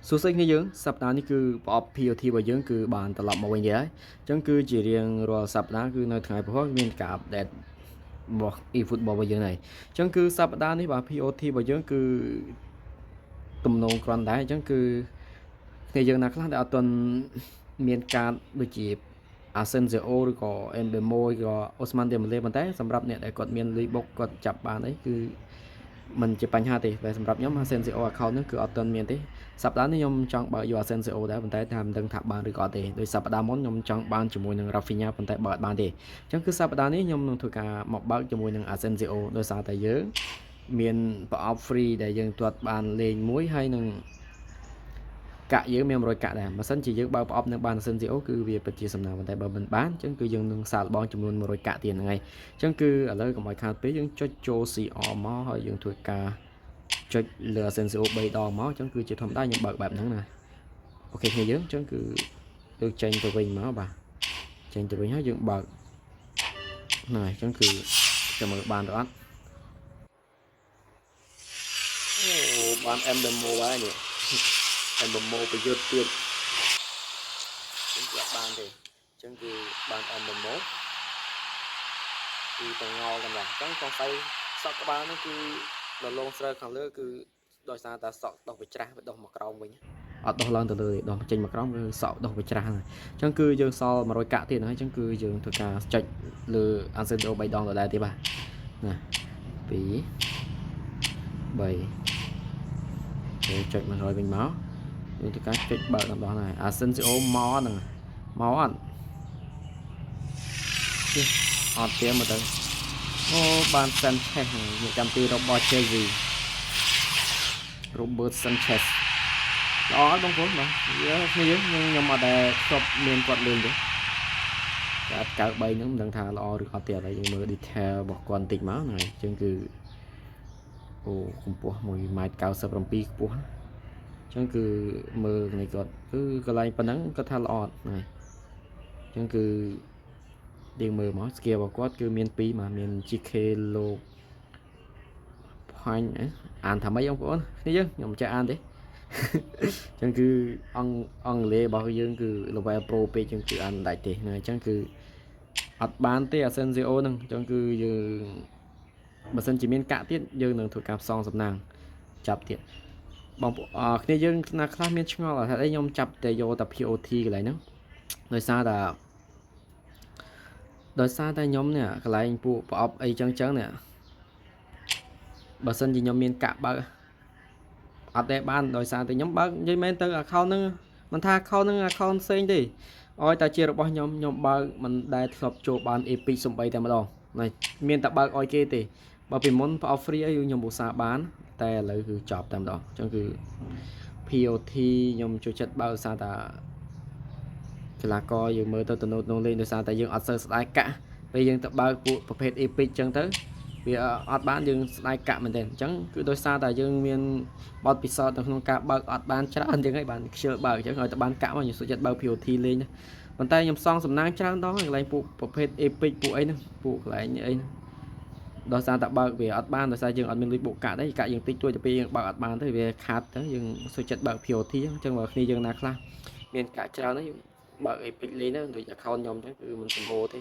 សួស្តីគ្នាយើងសប្តាហ៍នេះគឺប្រអប់ POT របស់យើងគឺបានត្រឡប់មកវិញទៀតហើយអញ្ចឹងគឺជារៀងរាល់សប្តាហ៍គឺនៅថ្ងៃព្រហស្បតិ៍មានការ update របស់ eFootball របស់យើងហើយអញ្ចឹងគឺសប្តាហ៍នេះបាទ POT របស់យើងគឺទំនងគ្រាន់ដែរអញ្ចឹងគឺគ្នាយើងណាខ្លះដែលអត់ទាន់មានការដូចជា Asensio ឬក៏ Mbemo ឬក៏ Ousmane Dembele ប៉ុន្តែសម្រាប់អ្នកដែលគាត់មានលុយបុកគាត់ចាប់បានអីគឺมันជាបញ្ហាទេតែសម្រាប់ខ្ញុំ Asensio account ហ្នឹងគឺអត់ទាន់មានទេសប្តាហ៍នេះខ្ញុំចង់បើកយក Asensio ដែរប៉ុន្តែថាមិនដឹងថាបានឬក៏អត់ទេដោយសប្តាហ៍មុនខ្ញុំចង់បានជាមួយនឹង Rafinha ប៉ុន្តែបើកអត់បានទេអញ្ចឹងគឺសប្តាហ៍នេះខ្ញុំនឹងធ្វើការមកបើកជាមួយនឹង Asensio ដោយសារតែយើងមានប្រអប់ free ដែលយើងទាត់បានលេងមួយហើយនឹងកាក់យើងមាន100កាក់ដែរបើសិនជាយើងបើកប្រអប់នឹងបាន Asensio គឺវាពិតជាសំណាងប៉ុន្តែបើមិនបានអញ្ចឹងគឺយើងនឹងសាកល្បងចំនួន100កាក់ទៀតហ្នឹងហើយអញ្ចឹងគឺឥឡូវកុំឲ្យខាតពេកយើងចុចចូល CR មកហើយយើងធ្វើការចុចលើ Asensio 3ដងមកអញ្ចឹងគឺជាធម្មតាខ្ញុំបើកបែបហ្នឹងណាអូខេគ្នាយើងអញ្ចឹងគឺយើងចេញទៅវិញមកបាទចេញទៅវិញហើយយើងបើកណាអញ្ចឹងគឺចាំមើលបានឬអត់អូបាន Mbemo ហើយនេះ Mbemo ប្រយុទ្ធទៀតខ្ញុំគឺអត់បានទេអញ្ចឹងគឺបាន Mbemo គឺតងល់តែម្ដងអញ្ចឹងសង្ស័យសក់ក្បាលនោះគឺលលងស្រើខាងលើគឺដោយសារតែសក់ដោះវាច្រាស់វាដោះមកក្រោមវិញអត់ដោះឡើងទៅលើទេដោះចេញមកក្រោមគឺសក់ដោះវាច្រាស់ហ្នឹងអញ្ចឹងគឺយើងសល់100កាក់ទៀតហ្នឹងហើយអញ្ចឹងគឺយើងធ្វើការចុចលើ Asensio 3ដងដដែលទៀតបាទណា2 3គេចុច100វិញមកយើងធ្វើការចុចបើកដល់ហើយ Asensio មកហ្នឹងមកអត់អត់ទេមកទៅអូបាន Sanchez អ្នកចាំទីរបស់ Chelsea Robert Sanchez ល្អហើយបងប្អូនបាទគ្នាយើងខ្ញុំអត់ដែលធ្លាប់មានគាត់លេងទេគាត់93ហ្នឹងមិនដឹងថាល្អឬអត់ទេឥឡូវយើងមើល detail របស់គាត់បន្តិចមកហ្នឹងហើយអញ្ចឹងគឺអូកម្ពស់1.97 ម៉ែត្រខ្ពស់អញ្ចឹងគឺមើលនេះគាត់គឺកន្លែងប៉ុណ្ណឹងគាត់ថាល្អអត់ហ្នឹងហើយអញ្ចឹងគឺយើងមើលមក skill របស់គាត់គឺមាន2បាទមាន GK លោកផាញ់អានថាម៉េចបងប្អូនគ្នាយើងខ្ញុំមិនចេះអានទេអញ្ចឹងគឺអង់គ្លេសរបស់យើងគឺ level pro ពេកអញ្ចឹងគឺអានមិនដាច់ទេណាអញ្ចឹងគឺអត់បានទេ Asensio ហ្នឹងអញ្ចឹងគឺយើងបើសិនជាមានកាក់ទៀតយើងនឹងធ្វើការផ្សងសំណាងចាប់ទៀតបងប្អូនគ្នាយើងណាខ្លះមានឆ្ងល់ថាអីខ្ញុំចាប់តែយកតែ POT កន្លែងហ្នឹងដោយសារតែខ្ញុំនេះកន្លែងពួកប្រអប់អីចឹងនេះបើសិនជាខ្ញុំមានកាក់បើកអត់ទេបានដោយសារតែខ្ញុំបើកនិយាយមែនទៅ account ហ្នឹងមិនថា account ហ្នឹង account ផ្សេងទេឲ្យតែជារបស់ខ្ញុំបើកមិនដែលធ្លាប់ចូលបាន epic សំបីតែម្ដងមានតែបើកឲ្យគេទេបើពីមុនប្រអប់ free អីខ្ញុំឧស្សាហ៍បានតែឥឡូវគឺចប់តែម្ដងអញ្ចឹងគឺ POT ខ្ញុំចូលចិត្តបើកឧស្សាហ៍ថាកីឡាករយើងមើលទៅទំនោរលេងដោយសារតែយើងអត់សូវស្ដាយកាក់ពេលយើងទៅបើកពួកប្រភេទ epic អញ្ចឹងទៅវាអត់បានយើងស្ដាយកាក់មែនទេអញ្ចឹងគឺដោយសារតែយើងមានបទពិសោធន៍នៅក្នុងការបើកអត់បានច្រើនអញ្ចឹងហើយបានខ្ជិលបើកអញ្ចឹងឲ្យតែបានកាក់មកខ្ញុំសុខចិត្តបើក POT លេងប៉ុន្តែខ្ញុំសងសំណាងច្រើនដងកន្លែងពួកប្រភេទ epic ពួកអីហ្នឹងពួកកន្លែងអីដោយសារតែបើកវាអត់បានដោយសារយើងអត់មានលុយបុកកាក់ទេកាក់យើងតិចតួចទៅពេលយើងបើកអត់បានទៅវាខាតទៅយើងសុខចិត្តបើក POT អញ្ចឹងបើគ្នាយើងណាខ្លះមានកាក់ច្រើនហ្នឹងបើក epic លេងទៅដូច account ខ្ញុំអញ្ចឹងគឺមិនសម្បូរទេ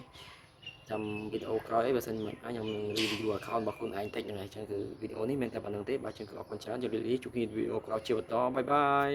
ចាំវីដេអូក្រោយអីបើសិនមិនខ្ញុំនឹង review account របស់ខ្លួនឯងតិចហ្នឹងហើយអញ្ចឹងគឺវីដេអូនេះមានតែប៉ុណ្្នឹងទេបាទអញ្ចឹងគឺអរគុណច្រើនជម្រាបលាជួបគ្នាវីដេអូក្រោយជាបន្តបាយបាយ